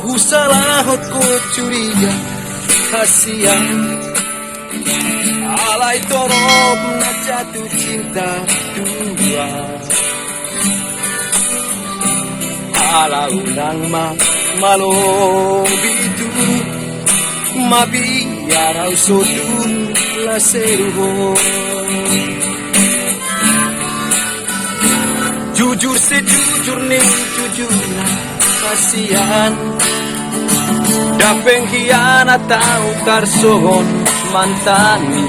Bohu salah ko curiga kasihan alay torop na jatuh cinta dua ala unang malobitu mabiaraw sotun laseruho jujur sejujur nih jujurnya kasihan dapeng hianat tau karsohon mantani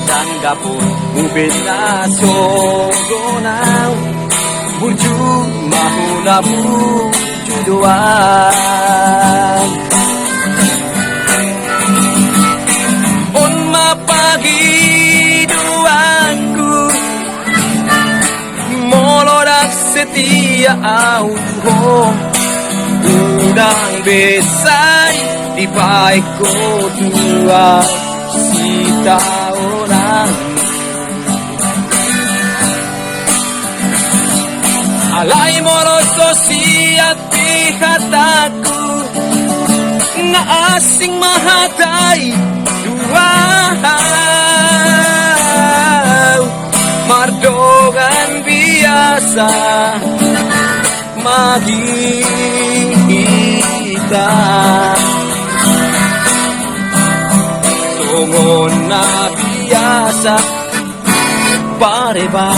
dan dapur ubed na sogonang burju mahuna burju doang on mapagi doangku molodak setia auho udang besar di baik dua sita orang alay moroso siat hataku nga asing mahatay dua mardogan biasa magita tungon na biasa pareba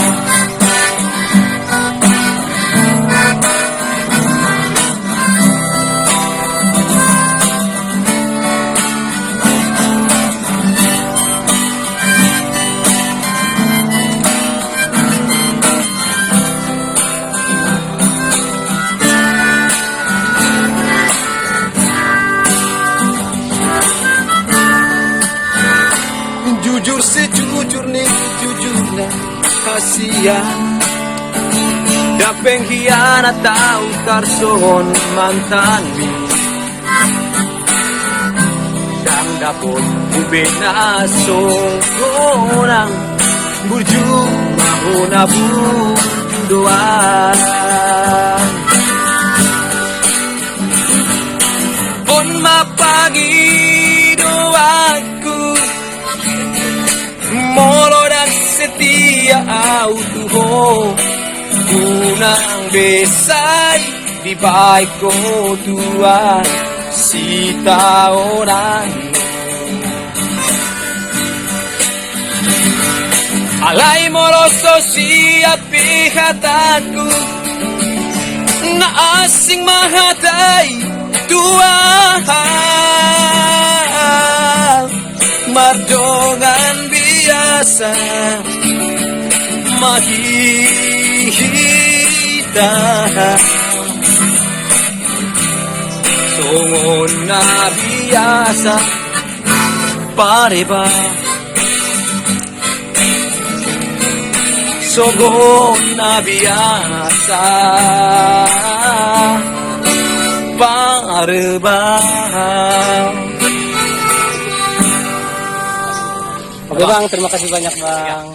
jujur sejujur nih jujurnya kasihan dapeng hianat tau karsohon mantan dan dapot ubena sogonang burju mahuna burju doang on mapagi doaku molodak setia autuho unang besay di baik ko tua sita orang alay moroso siap hataku na asing mahatay tua mardongan biasa makita songon na biasa pareba songon na biasa pareba. Oke Bang, terima kasih banyak Bang.